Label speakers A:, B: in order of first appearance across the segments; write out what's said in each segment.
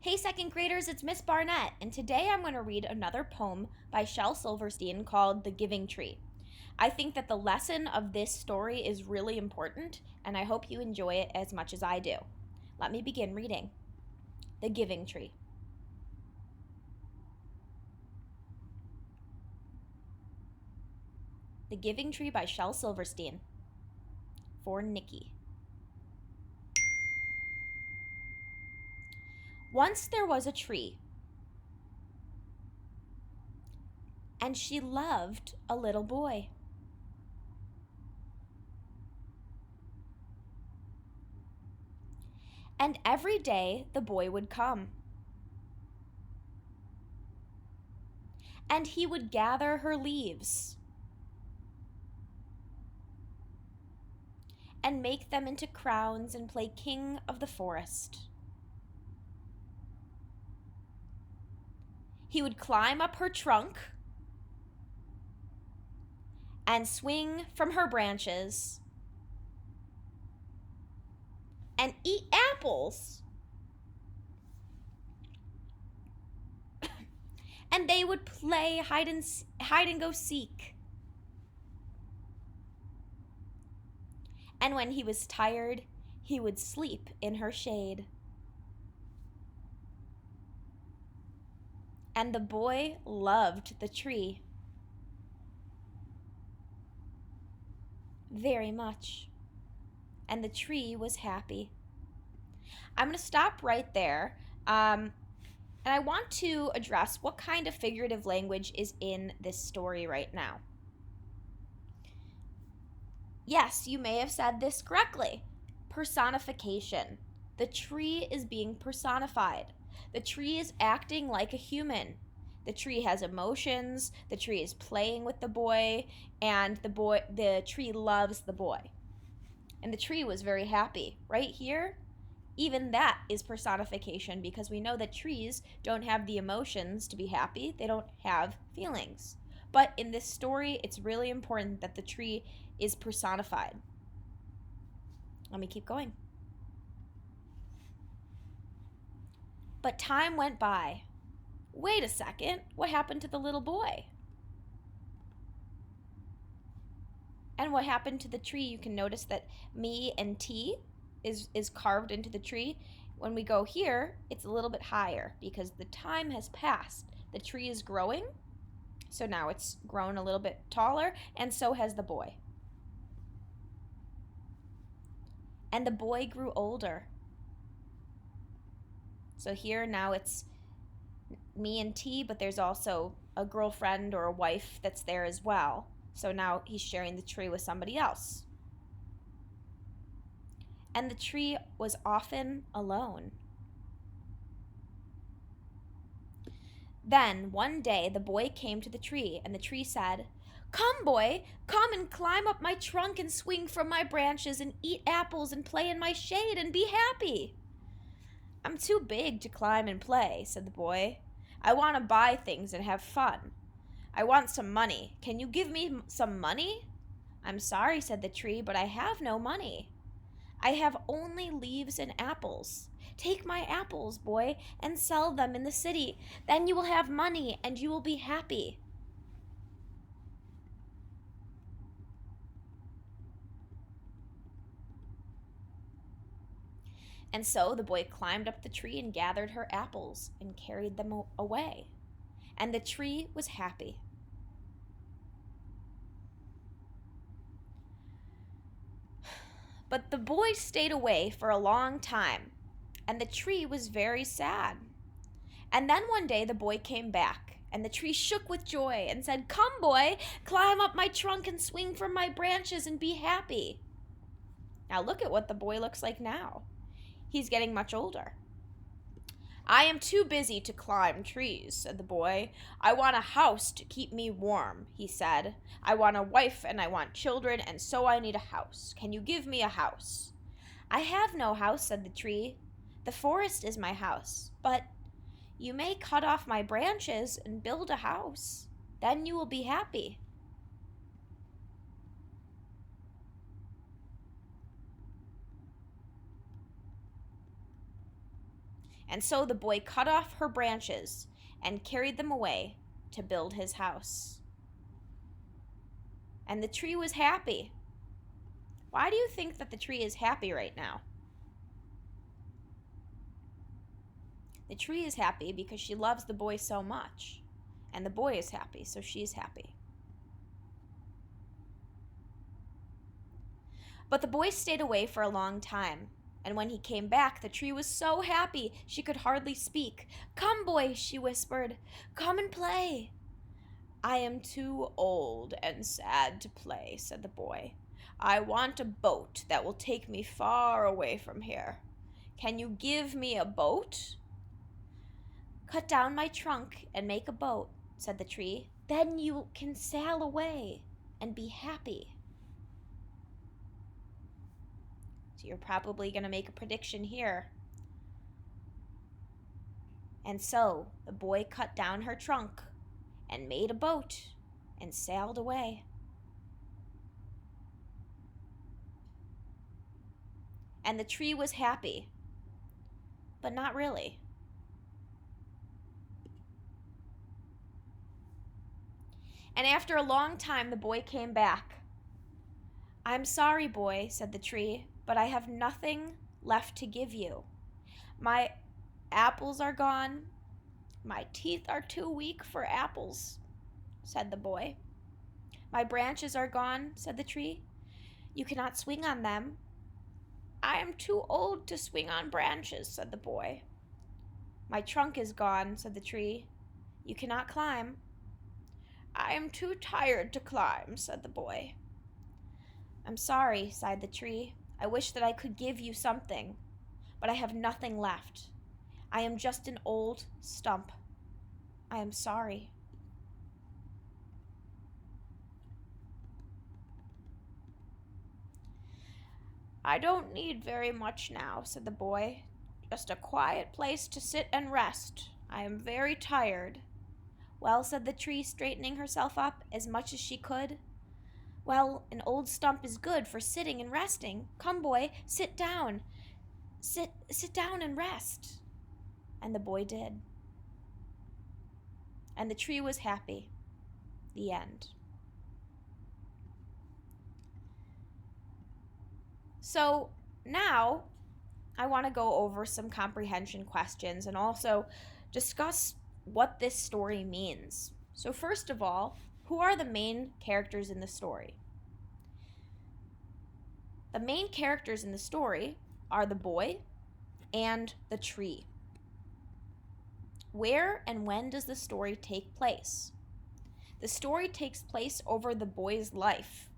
A: Hey, second graders, it's Miss Barnett, and today I'm going to read another poem by Shel Silverstein called The Giving Tree. I think that the lesson of this story is really important, and I hope you enjoy it as much as I do. Let me begin reading. The Giving Tree. The Giving Tree by Shel Silverstein. For Nikki. Once there was a tree, and she loved a little boy. And every day the boy would come, and he would gather her leaves and make them into crowns and play king of the forest. He would climb up her trunk and swing from her branches and eat apples. And they would play hide and go seek. And when he was tired, he would sleep in her shade. And the boy loved the tree very much. And the tree was happy. I'm going to stop right there. And I want to address what kind of figurative language is in this story right now. Yes, you may have said this correctly. Personification. The tree is being personified. The tree is acting like a human. The tree has emotions. The tree is playing with the boy, and the tree loves the boy. And the tree was very happy. Right here, even that is personification because we know that trees don't have the emotions to be happy. They don't have feelings. But in this story, it's really important that the tree is personified. Let me keep going. But time went by. Wait a second, what happened to the little boy? And what happened to the tree? You can notice that me and T is carved into the tree. When we go here, it's a little bit higher because the time has passed. The tree is growing, so now it's grown a little bit taller, and so has the boy. And the boy grew older. So here now it's me and T, but there's also a girlfriend or a wife that's there as well. So now he's sharing the tree with somebody else. And the tree was often alone. Then one day the boy came to the tree, and the tree said, "Come, boy, come and climb up my trunk and swing from my branches and eat apples and play in my shade and be happy." "I'm too big to climb and play," said the boy. "I want to buy things and have fun. I want some money. Can you give me some money?" "I'm sorry," said the tree, "but I have no money. I have only leaves and apples. Take my apples, boy, and sell them in the city. Then you will have money and you will be happy." And so the boy climbed up the tree and gathered her apples and carried them away. And the tree was happy. But the boy stayed away for a long time, and the tree was very sad. And then one day the boy came back, and the tree shook with joy and said, "Come, boy, climb up my trunk and swing from my branches and be happy." Now look at what the boy looks like now. He's getting much older. "I am too busy to climb trees," said the boy. "I want a house to keep me warm," he said. "I want a wife and I want children, and so I need a house. Can you give me a house?" "I have no house," said the tree. "The forest is my house, but you may cut off my branches and build a house. Then you will be happy." And so the boy cut off her branches and carried them away to build his house. And the tree was happy. Why do you think that the tree is happy right now? The tree is happy because she loves the boy so much. And the boy is happy, so she's happy. But the boy stayed away for a long time. And when he came back, the tree was so happy she could hardly speak. "Come, boy," she whispered. "Come and play." "I am too old and sad to play," said the boy. "I want a boat that will take me far away from here. Can you give me a boat?" "Cut down my trunk and make a boat," said the tree. "Then you can sail away and be happy." So you're probably going to make a prediction here. And so the boy cut down her trunk and made a boat and sailed away. And the tree was happy, but not really. And after a long time, the boy came back. "I'm sorry, boy," said the tree, "but I have nothing left to give you. My apples are gone. My teeth are too weak for apples," said the boy. "My branches are gone," said the tree. "You cannot swing on them." "I am too old to swing on branches," said the boy. "My trunk is gone," said the tree. "You cannot climb." "I am too tired to climb," said the boy. "I'm sorry," sighed the tree. "I wish that I could give you something, but I have nothing left. I am just an old stump. I am sorry." "I don't need very much now," said the boy. "Just a quiet place to sit and rest. I am very tired." "Well," said the tree, straightening herself up as much as she could. "Well, an old stump is good for sitting and resting. Come, boy, sit down. Sit down and rest." And the boy did. And the tree was happy. The end. So now I want to go over some comprehension questions and also discuss what this story means. So first of all, who are the main characters in the story? The main characters in the story are the boy and the tree. Where and when does the story take place? The story takes place over the boy's life,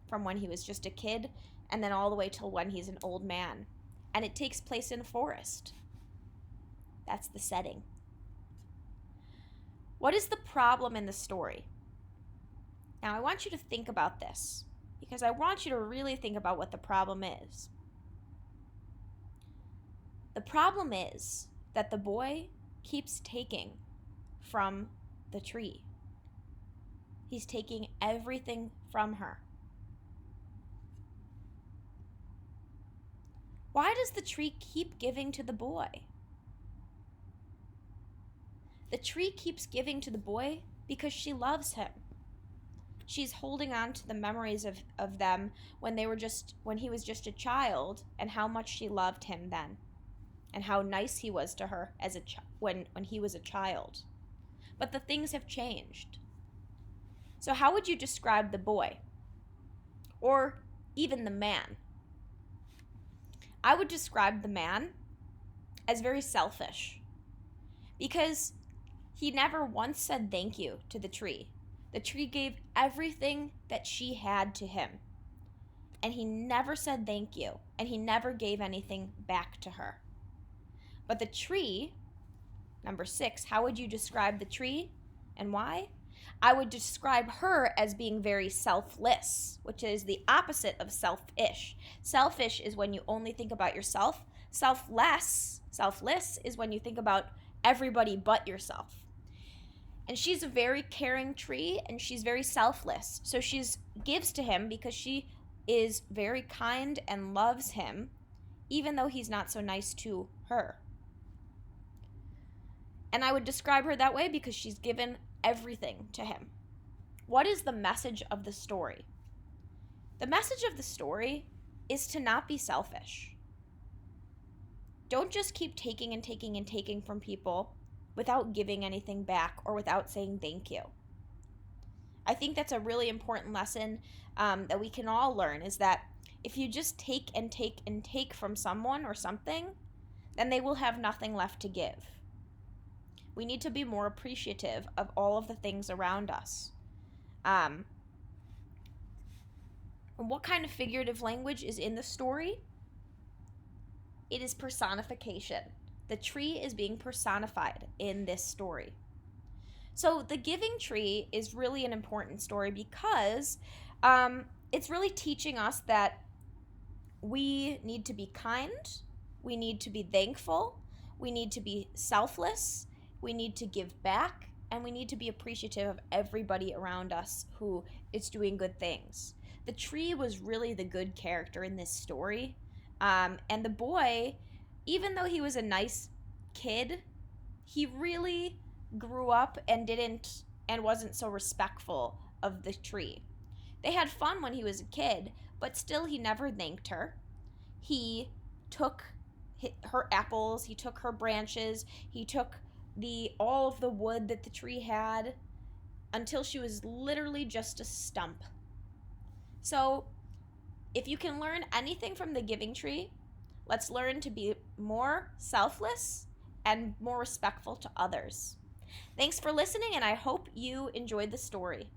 A: from when he was just a kid and then all the way till when he's an old man. And it takes place in a forest. That's the setting. What is the problem in the story? Now, I want you to think about this because I want you to really think about what the problem is. The problem is that the boy keeps taking from the tree. He's taking everything from her. Why does the tree keep giving to the boy? The tree keeps giving to the boy because she loves him. She's holding on to the memories of them when he was just a child, and how much she loved him then, and how nice he was to her as when he was a child. But the things have changed. So how would you describe the boy? Or even the man? I would describe the man as very selfish, because he never once said thank you to the tree. The tree gave everything that she had to him, and he never said thank you, and he never gave anything back to her. But the tree, number 6, how would you describe the tree and why? I would describe her as being very selfless, which is the opposite of selfish. Selfish is when you only think about yourself. Selfless is when you think about everybody but yourself. And she's a very caring tree, and she's very selfless. So she gives to him because she is very kind and loves him, even though he's not so nice to her. And I would describe her that way because she's given everything to him. What is the message of the story? The message of the story is to not be selfish. Don't just keep taking and taking and taking from people without giving anything back or without saying thank you. I think that's a really important lesson that we can all learn, is that if you just take and take and take from someone or something, then they will have nothing left to give. We need to be more appreciative of all of the things around us. What kind of figurative language is in the story? It is personification. The tree is being personified in this story. So the giving tree is really an important story because it's really teaching us that we need to be kind, we need to be thankful, we need to be selfless, we need to give back, and we need to be appreciative of everybody around us who is doing good things. The tree was really the good character in this story. And the boy, even though he was a nice kid, he really grew up and wasn't so respectful of the tree. They had fun when he was a kid, but still he never thanked her. He took her apples, he took her branches, he took all of the wood that the tree had until she was literally just a stump. So, if you can learn anything from the giving tree, let's learn to be more selfless and more respectful to others. Thanks for listening, and I hope you enjoyed the story.